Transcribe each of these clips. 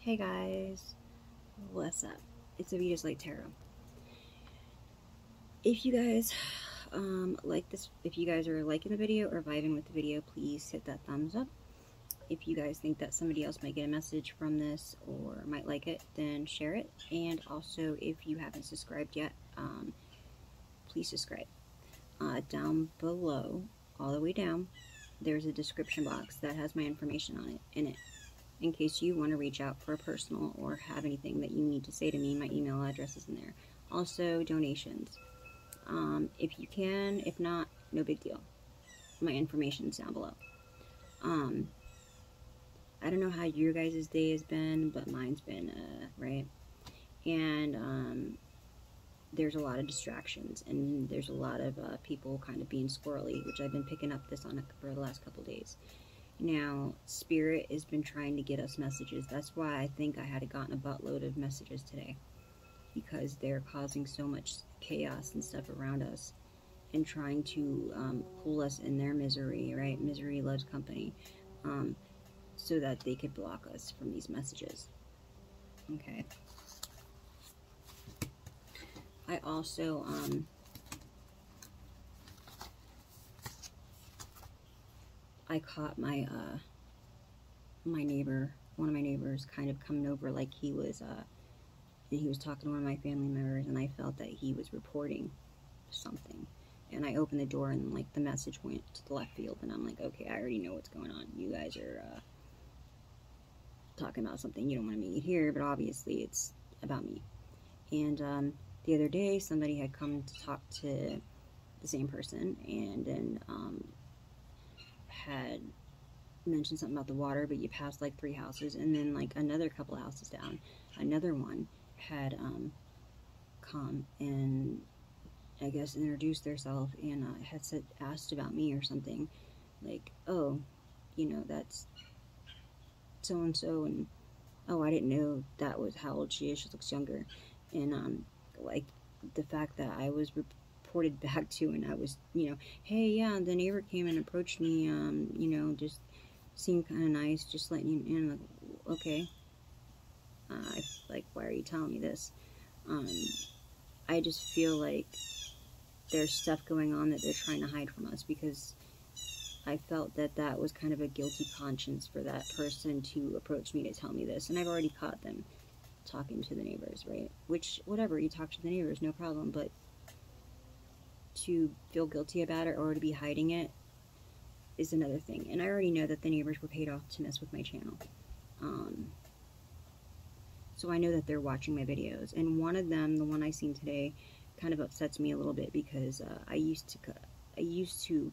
Hey guys, what's up? It's Avita's Light Tarot. If you guys like this, if you guys are liking the video or vibing with the video, please hit that thumbs up. If you guys think that somebody else might get a message from this or might like it, then share it. And also, if you haven't subscribed yet, please subscribe. Down below, all the way down, there's a description box that has my information on it in case you want to reach out for a personal or have anything that you need to say to me. My email address is in there. Also, donations. If you can, if not, no big deal. My information's down below. I don't know how your guys' day has been, but mine's been, right? And, there's a lot of distractions, and there's a lot of people kind of being squirrely, which I've been picking up this on for the last couple days. Now, Spirit has been trying to get us messages. That's why I think I had gotten a buttload of messages today, because they're causing so much chaos and stuff around us and trying to pull us in their misery, right? Misery loves company, so that they could block us from these messages. Okay. I also, I caught my, my neighbor, one of my neighbors, kind of coming over like he was, and he was talking to one of my family members, and I felt that he was reporting something. And I opened the door, and, like, the message went to the left field, and I'm like, okay, I already know what's going on. You guys are, talking about something you don't want me to hear, but obviously it's about me. And, the other day, somebody had come to talk to the same person, and then, had mentioned something about the water, but you passed like 3 houses, and then like another couple houses down, another one had come and I guess introduced themselves and had asked about me or something, like, oh, you know, that's so and so, and oh, I didn't know that was how old she is. She looks younger, and like the fact that I was reported back to, and I was, you know, hey, yeah, the neighbor came and approached me, you know, just seemed kind of nice, just letting you in. Like, okay, like, why are you telling me this? I just feel like there's stuff going on that they're trying to hide from us, because I felt that that was kind of a guilty conscience for that person to approach me to tell me this, and I've already caught them talking to the neighbors, right? Which, whatever, you talk to the neighbors, no problem, but to feel guilty about it or to be hiding it is another thing. And I already know that the neighbors were paid off to mess with my channel. So I know that they're watching my videos. And one of them, the one I seen today, kind of upsets me a little bit, because I used to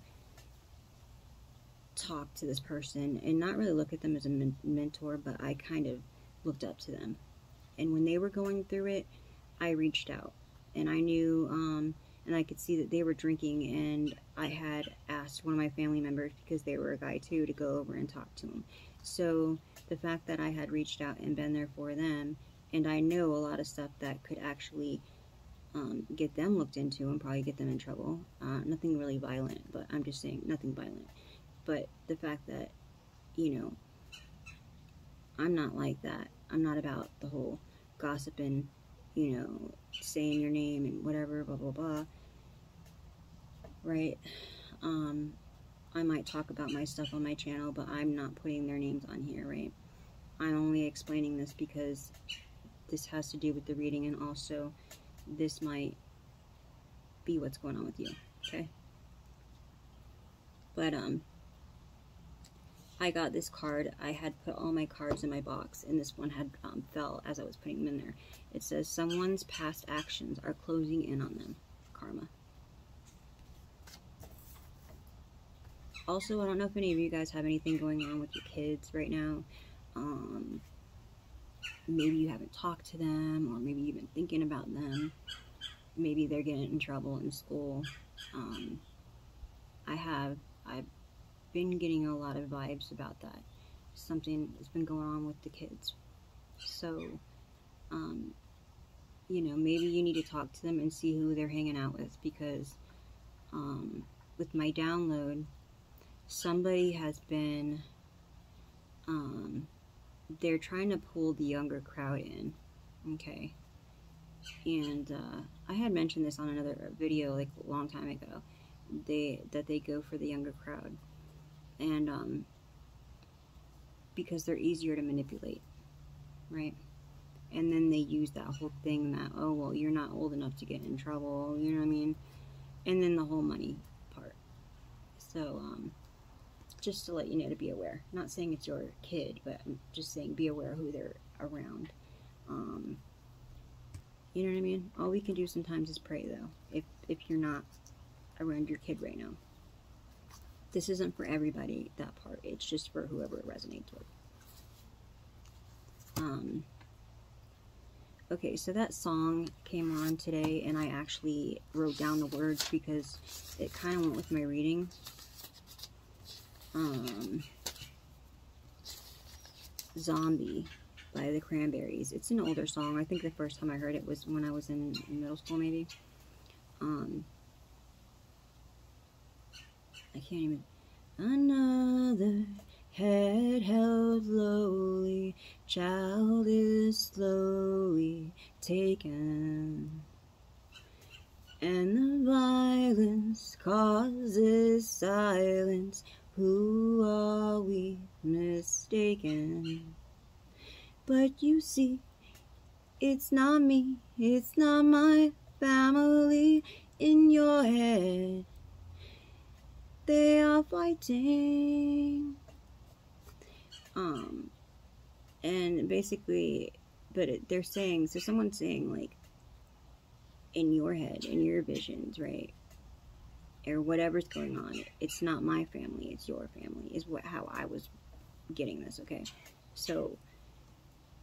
talk to this person and not really look at them as a mentor, but I kind of looked up to them. And when they were going through it, I reached out, and I knew, and I could see that they were drinking, and I had asked one of my family members, because they were a guy too, to go over and talk to him. So the fact that I had reached out and been there for them, and I know a lot of stuff that could actually get them looked into and probably get them in trouble. Nothing really violent, but I'm just saying, nothing violent. But the fact that, you know, I'm not like that. I'm not about the whole gossiping, you know, saying your name and whatever, blah, blah, blah. Right? I might talk about my stuff on my channel, but I'm not putting their names on here, right? I'm only explaining this because this has to do with the reading, and also this might be what's going on with you, okay? But, I got this card. I had put all my cards in my box, and this one had fell as I was putting them in there. It says, someone's past actions are closing in on them. Karma. Also, I don't know if any of you guys have anything going on with your kids right now. Maybe you haven't talked to them, or maybe you've been thinking about them. Maybe they're getting in trouble in school. I've been getting a lot of vibes about that. Something has been going on with the kids. So, you know, maybe you need to talk to them and see who they're hanging out with, because with my download, somebody has been they're trying to pull the younger crowd in, okay? And I had mentioned this on another video like a long time ago. That they go for the younger crowd, and because they're easier to manipulate, right? And then they use that whole thing that, oh well, you're not old enough to get in trouble, you know what I mean? And then the whole money part. So just to let you know, to be aware. Not saying it's your kid, but I'm just saying be aware who they're around. You know what I mean? All we can do sometimes is pray, though, if you're not around your kid right now. This isn't for everybody, that part. It's just for whoever it resonates with. Okay, so that song came on today, and I actually wrote down the words because it kind of went with my reading. Zombie by the Cranberries. It's an older song. I think the first time I heard it was when I was in middle school, maybe. I can't even. Another head held lowly, child is slowly taken, and the violence causes silence. Who are we mistaken? But you see, it's not me, it's not my family. In your head they are fighting. And basically, they're saying, so someone's saying, like, in your head, in your visions, right, or whatever's going on, it's not my family, it's your family, is how I was getting this, okay? So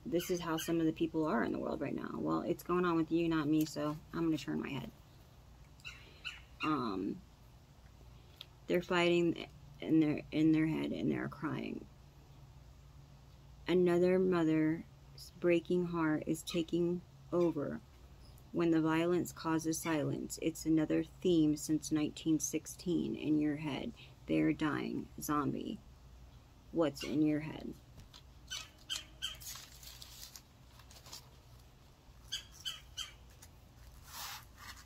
this is how some of the people are in the world right now. Well, it's going on with you, not me, so I'm going to turn my head. They're fighting in their head, and they're crying. Another mother's breaking heart is taking over when the violence causes silence. It's another theme since 1916 in your head. They're dying. Zombie. What's in your head?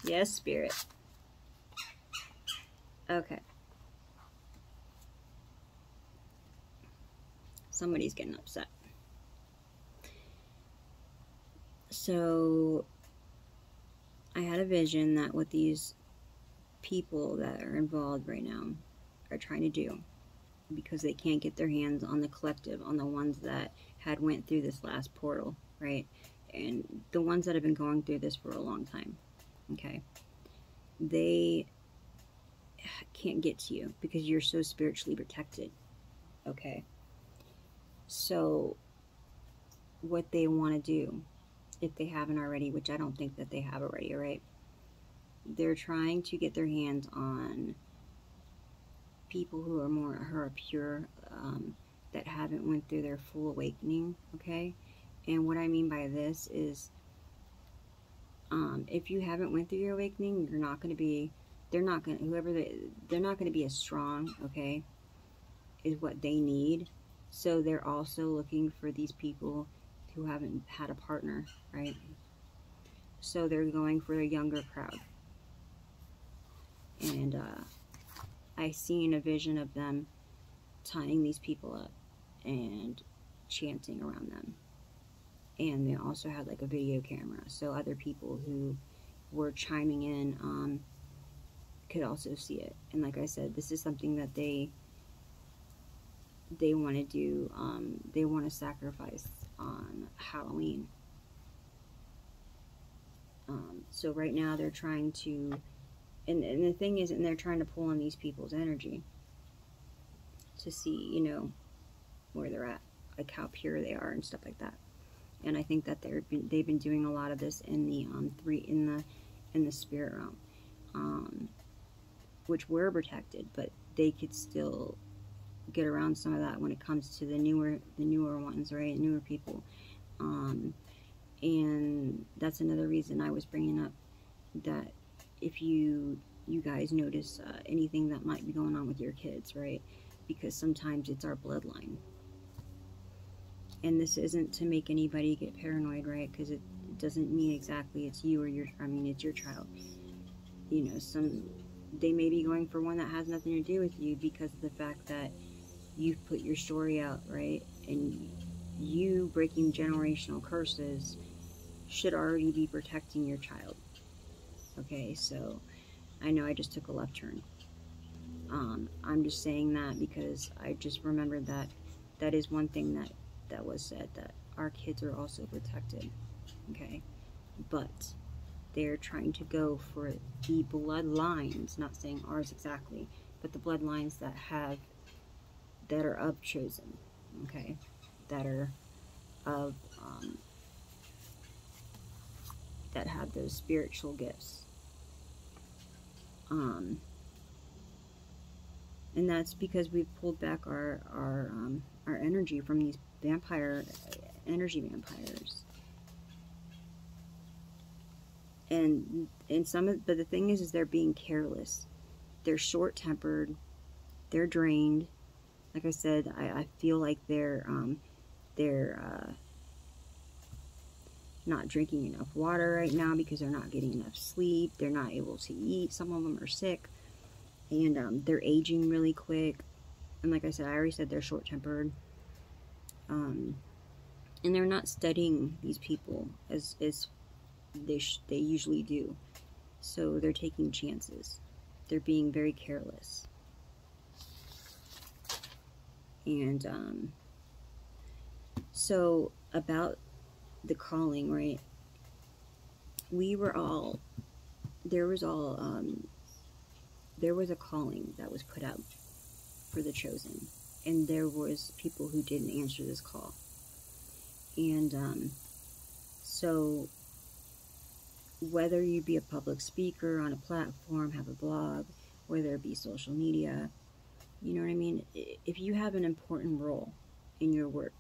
Yes, Spirit. Okay. Somebody's getting upset. So I had a vision that what these people that are involved right now are trying to do, because they can't get their hands on the collective, on the ones that had went through this last portal, right? And the ones that have been going through this for a long time, okay? They can't get to you because you're so spiritually protected, okay? So what they want to do, if they haven't already, which I don't think that they have already, right? They're trying to get their hands on people who are pure, that haven't went through their full awakening, okay? And what I mean by this is, if you haven't went through your awakening, you're not going to be, they're not going to be as strong, okay, is what they need. So they're also looking for these people who haven't had a partner, right? So they're going for a younger crowd. And I seen a vision of them tying these people up and chanting around them. And they also had like a video camera, so other people who were chiming in could also see it. And like I said, this is something that they want to do. They want to sacrifice on Halloween. So right now they're trying to, and the thing is, and they're trying to pull on these people's energy to see, you know, where they're at, like how pure they are and stuff like that. And I think that they've been doing a lot of this in the in the spirit realm, which were protected, but they could still get around some of that when it comes to the newer ones, right? Newer people. And that's another reason I was bringing up that if you guys notice anything that might be going on with your kids, right? Because sometimes it's our bloodline. And this isn't to make anybody get paranoid, right? Because it doesn't mean exactly it's you or it's your child. You know, they may be going for one that has nothing to do with you because of the fact that you've put your story out, right? And you breaking generational curses should already be protecting your child. Okay, so I know I just took a left turn. I'm just saying that because I just remembered that is one thing that was said, that our kids are also protected. Okay, but they're trying to go for the bloodlines, not saying ours exactly, but the bloodlines that are of chosen, okay, that are of that have those spiritual gifts, and that's because we've pulled back our energy from these energy vampires. And but the thing is they're being careless. They're short-tempered. They're drained. Like I said, I feel like they're not drinking enough water right now because they're not getting enough sleep. They're not able to eat. Some of them are sick, and they're aging really quick. And like I said, I already said they're short-tempered. And they're not studying these people as they usually do. So they're taking chances. They're being very careless. And so about the calling, right? There was a calling that was put out for the chosen, and there was people who didn't answer this call. And so whether you be a public speaker on a platform, have a blog, whether it be social media, you know what I mean? If you have an important role in your work,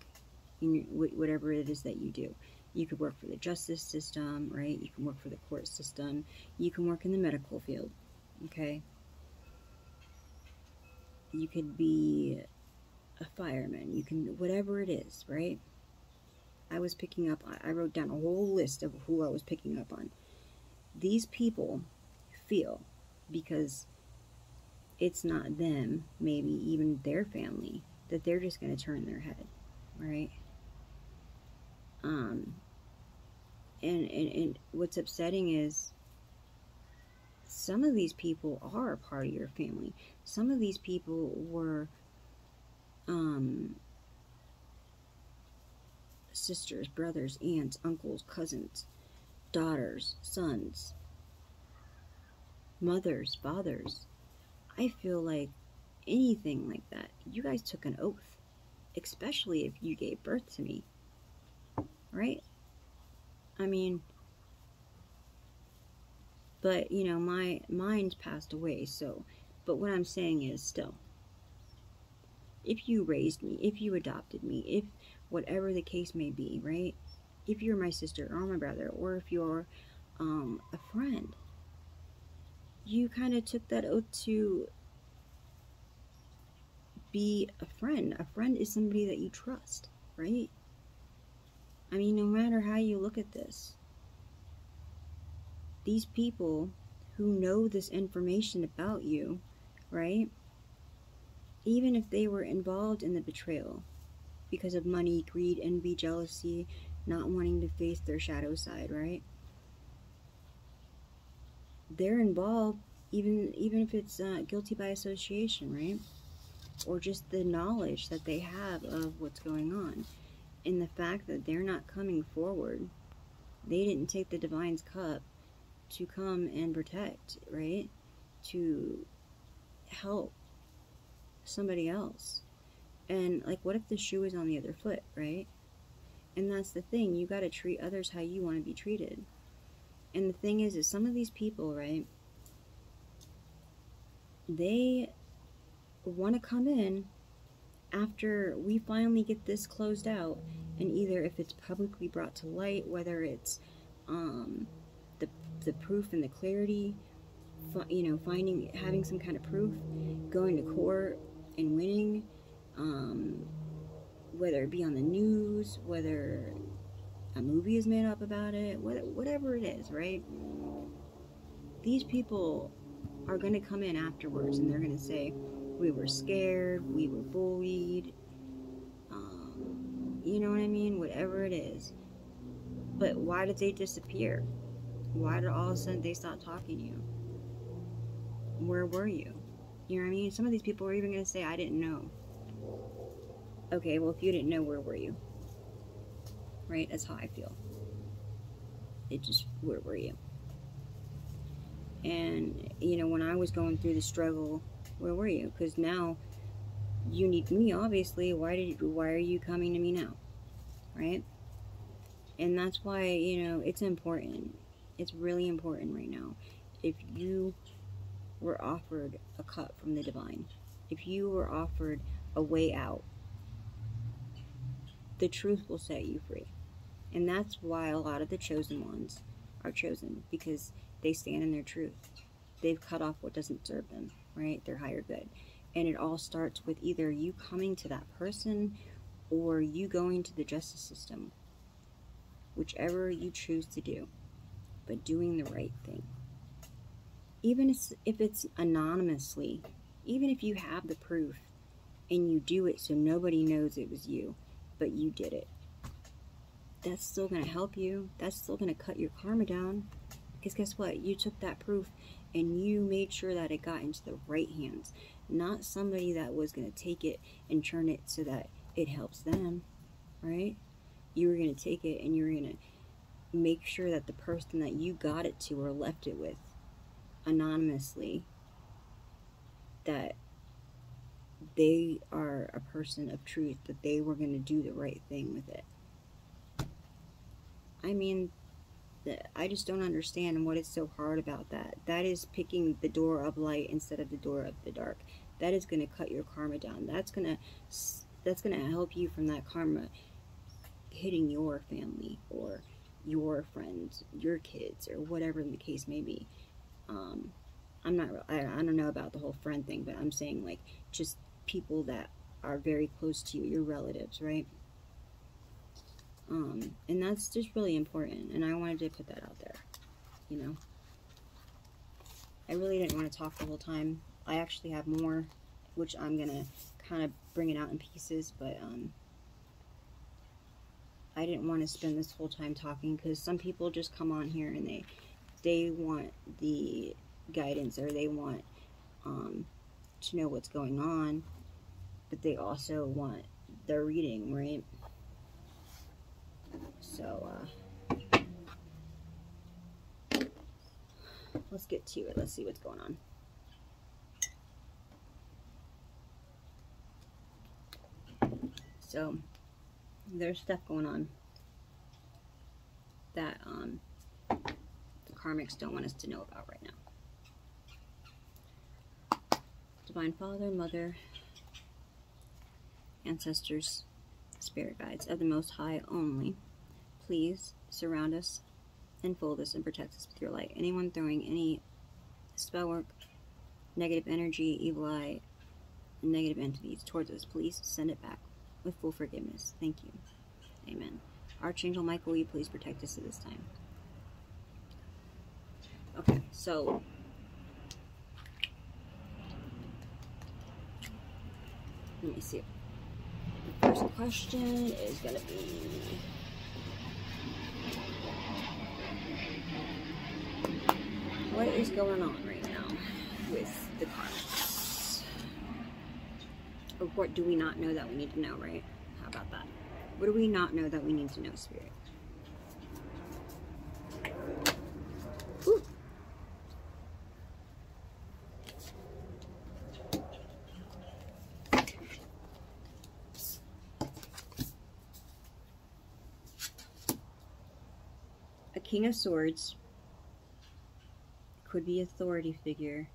in whatever it is that you do, you could work for the justice system, right? You can work for the court system. You can work in the medical field, okay? You could be a fireman. You can, whatever it is, right? I wrote down a whole list of who I was picking up on. These people feel, because it's not them, maybe even their family, that they're just going to turn their head, right? And what's upsetting is some of these people are a part of your family. Some of these people were sisters, brothers, aunts, uncles, cousins, daughters, sons, mothers, fathers. I feel like anything like that, you guys took an oath, especially if you gave birth to me, right? I mean, but you know, my mind's passed away, so, but what I'm saying is still, if you raised me, if you adopted me, if whatever the case may be, right? If you're my sister or my brother, or if you're a friend, you kind of took that oath to be a friend. A friend is somebody that you trust, right? I mean, no matter how you look at this, these people who know this information about you, right? Even if they were involved in the betrayal because of money, greed, envy, jealousy, not wanting to face their shadow side, right? They're involved, even if it's guilty by association, right? Or just the knowledge that they have of what's going on. And the fact that they're not coming forward, they didn't take the Divine's Cup to come and protect, right? To help somebody else. And like, what if the shoe is on the other foot, right? And that's the thing, you got to treat others how you want to be treated. And the thing is some of these people, right, they want to come in after we finally get this closed out, and either if it's publicly brought to light, whether it's the proof and the clarity, you know, having some kind of proof, going to court and winning, whether it be on the news, whether a movie is made up about it, whatever it is, right? These people are going to come in afterwards and they're going to say, we were scared, we were bullied, you know what I mean? Whatever it is. But why did they disappear? Why did all of a sudden they stop talking to you? Where were you? You know what I mean? Some of these people are even going to say, I didn't know. Okay, well, if you didn't know, where were you? Right? That's how I feel. Where were you? And, you know, when I was going through the struggle, where were you? Because now you need me, obviously. Why are you coming to me now? Right? And that's why, you know, it's important. It's really important right now. If you were offered a cut from the divine, if you were offered a way out, the truth will set you free. And that's why a lot of the chosen ones are chosen, because they stand in their truth. They've cut off what doesn't serve them, right? Their higher good. And it all starts with either you coming to that person or you going to the justice system. Whichever you choose to do, but doing the right thing. Even if it's anonymously, even if you have the proof and you do it so nobody knows it was you, but you did it, that's still going to help you. That's still going to cut your karma down. Because guess what? You took that proof and you made sure that it got into the right hands. Not somebody that was going to take it and turn it so that it helps them, right? You were going to take it and you were going to make sure that the person that you got it to or left it with anonymously, that they are a person of truth, that they were going to do the right thing with it. I mean, I just don't understand what is so hard about that. That is picking the door of light instead of the door of the dark. That is going to cut your karma down. That's going to help you from that karma hitting your family or your friends, your kids, or whatever the case may be. I don't know about the whole friend thing, but I'm saying, like, just people that are very close to you, your relatives, right? And that's just really important, and I wanted to put that out there, you know. I really didn't want to talk the whole time. I actually have more, which I'm gonna kind of bring it out in pieces, but I didn't want to spend this whole time talking, because some people just come on here and they want the guidance, or they want to know what's going on, but they also want their reading, right? So let's get to it. Let's see what's going on. So there's stuff going on that the karmics don't want us to know about right now. Divine Father, Mother, ancestors, spirit guides of the Most High only, please surround us, enfold us, and protect us with your light. Anyone throwing any spell work, negative energy, evil eye, negative entities towards us, please send it back with full forgiveness. Thank you. Amen. Archangel Michael, will you please protect us at this time? Okay, so let me see. The first question is going to be, what is going on right now with the karmics? Or what do we not know that we need to know, right? How about that? What do we not know that we need to know, Spirit? Ooh. A King of Swords could be an authority figure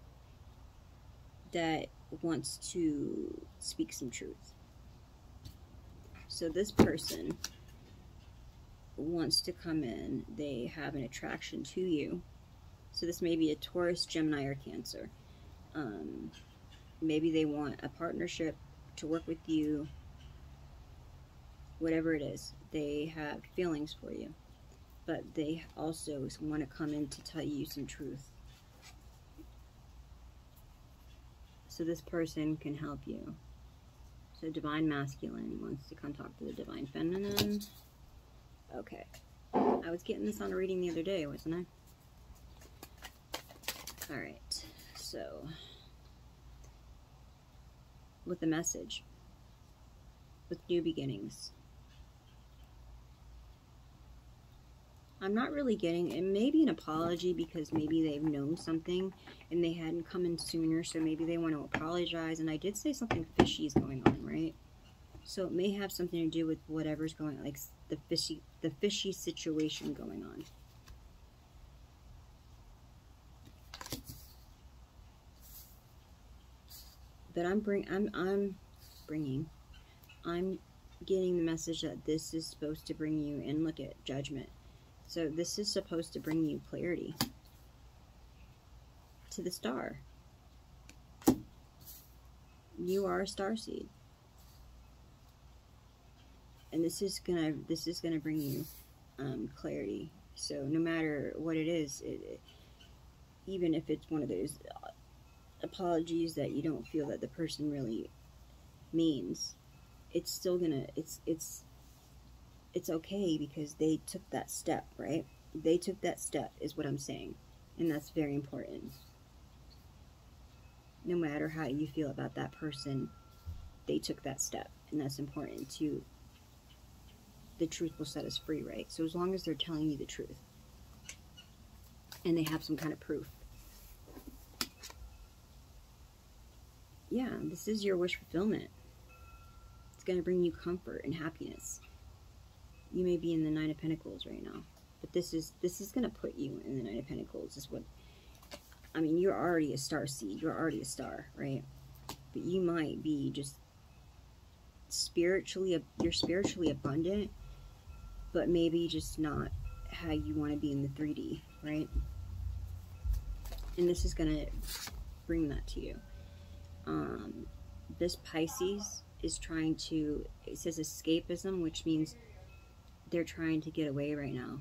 that wants to speak some truth. So this person wants to come in. They have an attraction to you. So this may be a Taurus, Gemini, or Cancer. Maybe they want a partnership to work with you. whatever it is, they have feelings for you, but they also want to come in to tell you some truth. So this person can help you. So Divine Masculine wants to come talk to the Divine Feminine. Okay. I was getting this on a reading the other day, wasn't I? Alright. So, with the message. With new beginnings. I'm not really getting, it may be an apology because maybe they've known something and they hadn't come in sooner, so maybe they want to apologize. And I did say something fishy is going on, right? So it may have something to do with whatever's going on, like the fishy situation going on. But I'm getting the message that this is supposed to bring you, and look at Judgment. So this is supposed to bring you clarity to the star. You are a starseed. And this is gonna bring you clarity. So no matter what it is, even if it's one of those apologies that you don't feel that the person really means, it's still gonna, it's okay because they took that step, right? They took that step is what I'm saying. And that's very important. No matter how you feel about that person, they took that step. And that's important too. The truth will set us free, right? So as long as they're telling you the truth. And they have some kind of proof. Yeah, this is your wish fulfillment. It's going to bring you comfort and happiness. You may be in the Nine of Pentacles right now, but this is going to put you in the Nine of Pentacles. Is what I mean. You're already a star seed. You're already a star, right? But you might be just you're spiritually abundant, but maybe just not how you want to be in the 3D, right? And this is going to bring that to you. This Pisces is trying to, it says escapism, which means they're trying to get away right now.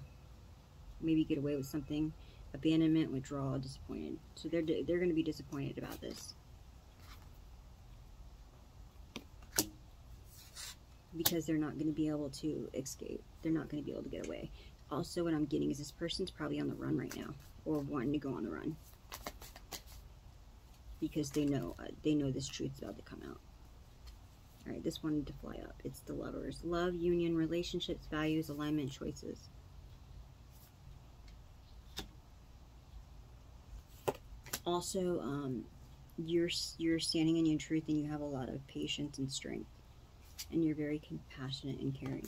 Maybe get away with something. Abandonment, withdrawal, disappointed. So they're going to be disappointed about this. Because they're not going to be able to escape. They're not going to be able to get away. Also, what I'm getting is this person's probably on the run right now. Or wanting to go on the run. Because they know this truth's about to come out. Alright, this wanted to fly up. It's the Lovers. Love, union, relationships, values, alignment, choices. Also, you're standing in your truth and you have a lot of patience and strength. And you're very compassionate and caring.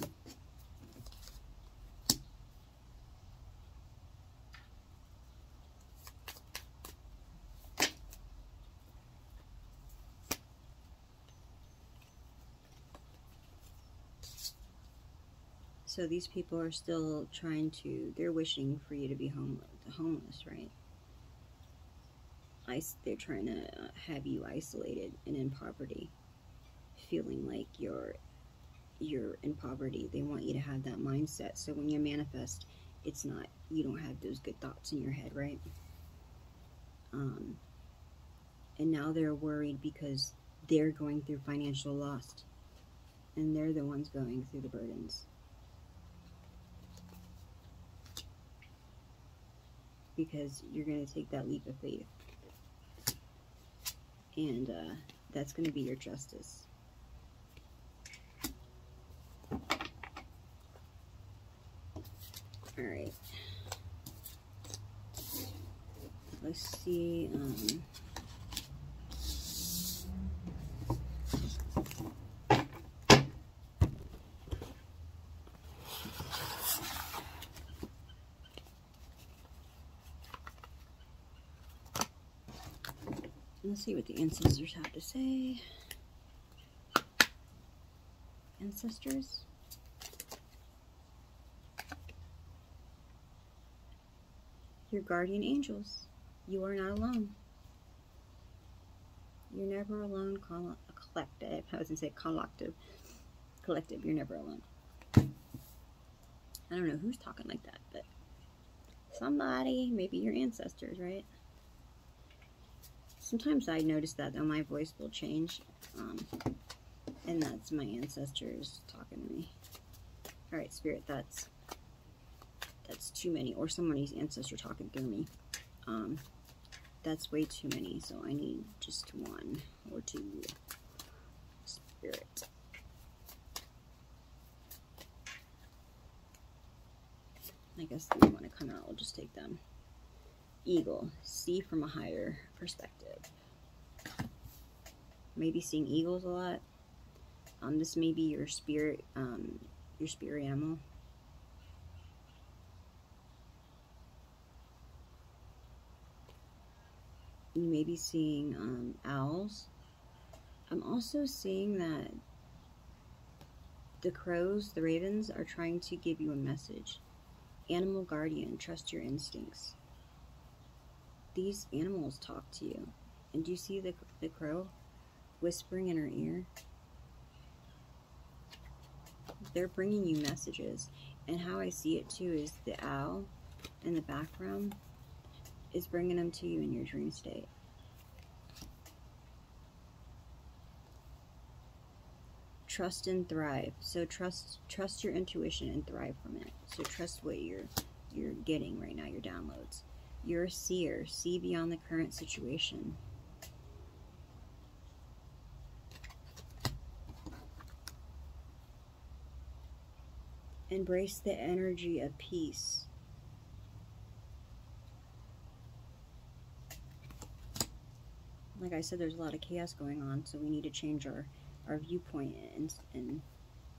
So these people are still trying to, they're wishing for you to be homeless, right? They're trying to have you isolated and in poverty. Feeling like you're in poverty. They want you to have that mindset. So when you manifest, it's not, you don't have those good thoughts in your head, right? And now they're worried because they're going through financial loss. And they're the ones going through the burdens. Because you're going to take that leap of faith. And that's going to be your justice. Alright. Let's see. Let's see what the ancestors have to say. Ancestors. Your guardian angels. You are not alone. You're never alone. Collective. I was going to say collective. Collective. You're never alone. I don't know who's talking like that, but somebody, maybe your ancestors, right? Sometimes I notice that though, my voice will change, and that's my ancestors talking to me. All right, Spirit, that's too many, or somebody's ancestor talking through me. That's way too many, so I need just one or two. Spirit. I guess they want to come out. We'll just take them. Eagle. See from a higher perspective. Maybe seeing eagles a lot. This may be your spirit animal. You may be seeing owls. I'm also seeing that the crows, the ravens, are trying to give you a message. Animal guardian, trust your instincts. These animals talk to you. And do you see the crow whispering in her ear? They're bringing you messages. And how I see it too is the owl in the background is bringing them to you in your dream state. Trust and thrive. So trust your intuition and thrive from it. So trust what you're getting right now, your downloads. You're a seer. See beyond the current situation. Embrace the energy of peace. Like I said, there's a lot of chaos going on, so we need to change our viewpoint and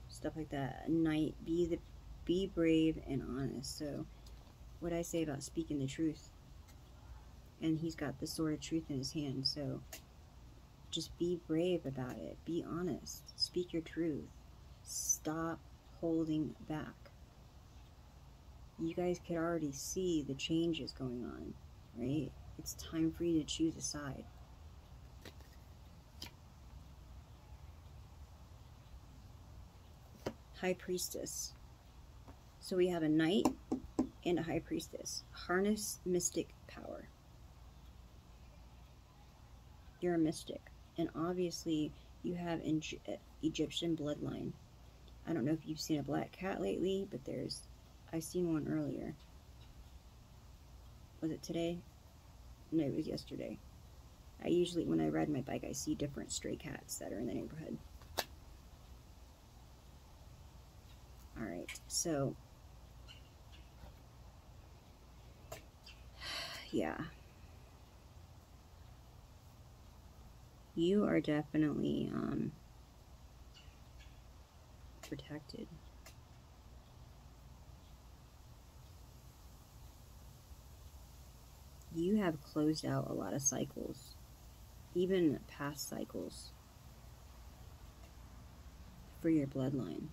stuff like that. Knight, be brave and honest. So what I say about speaking the truth, and he's got the sword of truth in his hand, so just be brave about it. Be honest. Speak your truth. Stop holding back. You guys could already see the changes going on, right? It's time for you to choose a side. High Priestess. So we have a knight and a high priestess. Harness mystic power. You're a mystic. And obviously you have Egyptian bloodline. I don't know if you've seen a black cat lately, but I seen one earlier. Was it today? No, it was yesterday. I usually, when I ride my bike, I see different stray cats that are in the neighborhood. Alright, so yeah. You are definitely protected. You have closed out a lot of cycles, even past cycles, for your bloodline.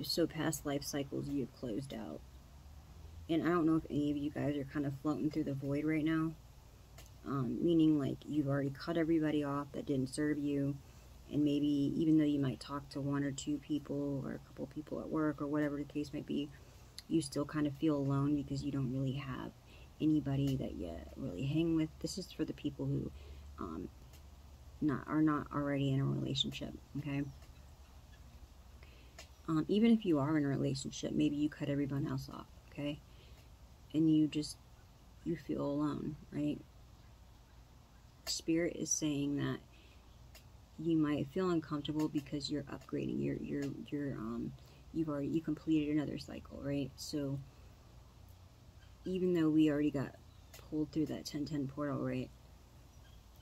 So past life cycles you have closed out. And I don't know if any of you guys are kind of floating through the void right now. Meaning like you've already cut everybody off that didn't serve you. And maybe even though you might talk to one or two people or a couple people at work or whatever the case might be, you still kind of feel alone because you don't really have anybody that you really hang with. This is for the people who are not already in a relationship, okay? Even if you are in a relationship, maybe you cut everyone else off, okay? And you feel alone, right? Spirit is saying that you might feel uncomfortable because you're upgrading. You completed another cycle, right? So even though we already got pulled through that 1010 portal, right?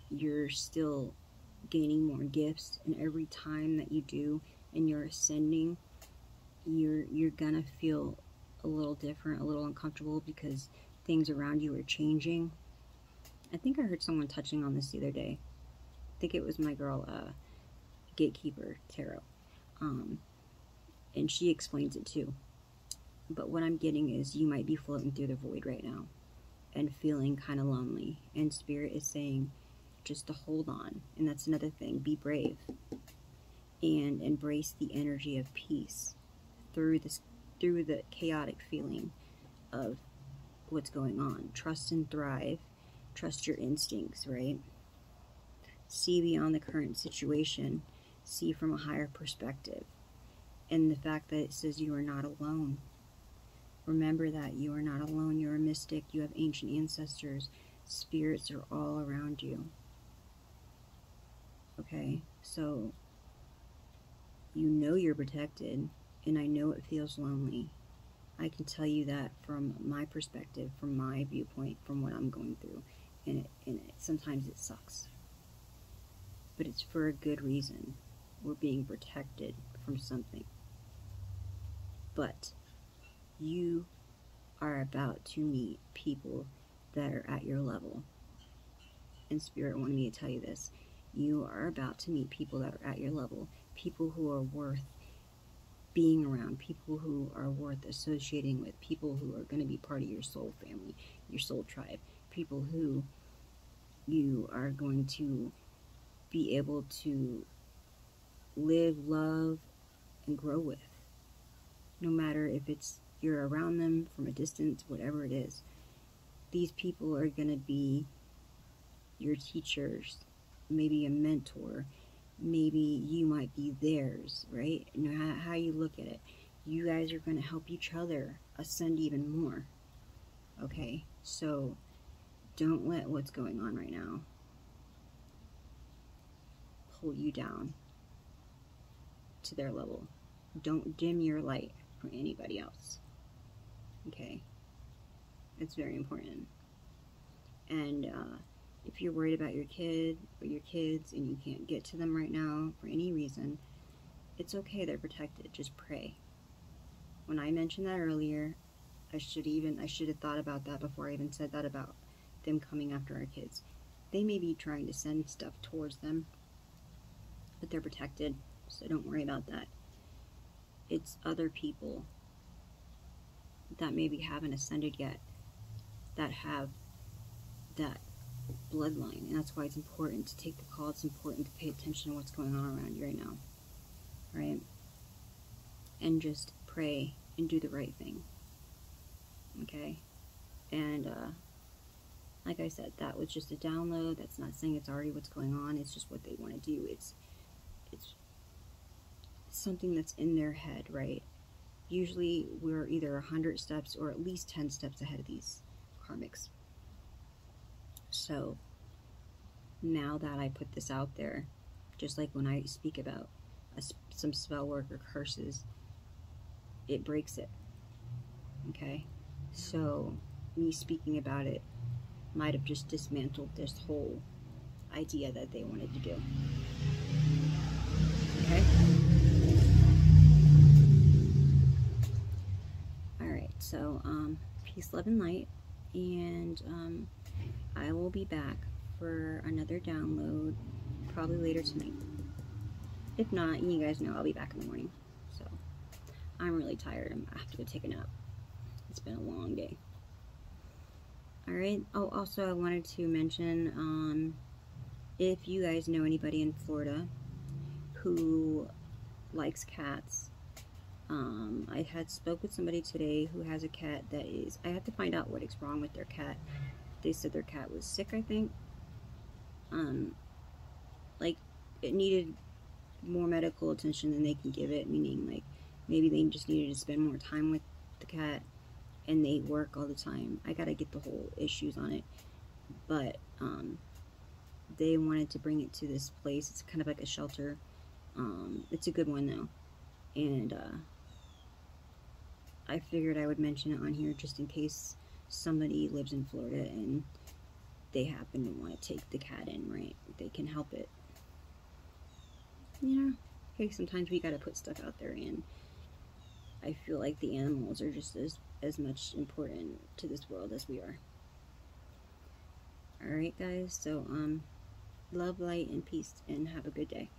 You're still gaining more gifts, and every time that you do and you're ascending, you're gonna feel a little different, a little uncomfortable because things around you are changing. I think I heard someone touching on this the other day. I think it was my girl, Gatekeeper Tarot. And she explains it too. But what I'm getting is you might be floating through the void right now and feeling kind of lonely. And Spirit is saying just to hold on. And that's another thing. Be brave. And embrace the energy of peace. through the chaotic feeling of what's going on. Trust and thrive. Trust your instincts, right? See beyond the current situation. See from a higher perspective. And the fact that it says you are not alone. Remember that you are not alone. You're a mystic. You have ancient ancestors. Spirits are all around you. Okay? So, you know you're protected. And I know it feels lonely. I can tell you that from my perspective, from my viewpoint, from what I'm going through. And sometimes it sucks. But it's for a good reason. We're being protected from something. But you are about to meet people that are at your level. And Spirit wanted me to tell you this. You are about to meet people that are at your level. People who are worth being around. People who are worth associating with. People who are going to be part of your soul family, your soul tribe. People who you are going to be able to live, love, and grow with. No matter if it's you're around them from a distance, whatever it is. These people are going to be your teachers, maybe a mentor, maybe you might be theirs, right? You know how you look at it. You guys are going to help each other ascend even more. Okay? So don't let what's going on right now pull you down to their level. Don't dim your light for anybody else. Okay? It's very important. And if you're worried about your kid or your kids and you can't get to them right now for any reason, it's okay, they're protected. Just pray. When I mentioned that earlier, I should have thought about that before I even said that about them coming after our kids. They may be trying to send stuff towards them, but they're protected, so don't worry about that. It's other people that maybe haven't ascended yet that have that bloodline, and that's why it's important to take the call. It's important to pay attention to what's going on around you right now, right? And just pray and do the right thing, okay? And like I said, that was just a download. That's not saying it's already what's going on. It's just what they want to do. It's something that's in their head, right? Usually we're either 100 steps or at least 10 steps ahead of these karmics. So now that I put this out there, just like when I speak about some spell work or curses, it breaks it. Okay? So me speaking about it might have just dismantled this whole idea that they wanted to do. Okay? Alright, so peace, love, and light. And I will be back for another download probably later tonight. If not, you guys know I'll be back in the morning. So I'm really tired. I have to go take a nap. It's been a long day. Alright. Oh, also I wanted to mention if you guys know anybody in Florida who likes cats, I had spoke with somebody today who has a cat that is, I had to find out what is wrong with their cat. They said their cat was sick, I think. Like, it needed more medical attention than they can give it, meaning, like, maybe they just needed to spend more time with the cat, and they work all the time. I gotta get the whole issues on it. But, they wanted to bring it to this place. It's kind of like a shelter. It's a good one, though. And, I figured I would mention it on here just in case somebody lives in Florida and they happen to want to take the cat in, right? They can help it. You know, hey, sometimes we gotta put stuff out there, and I feel like the animals are just as much important to this world as we are. Alright, guys, so, love, light, and peace, and have a good day.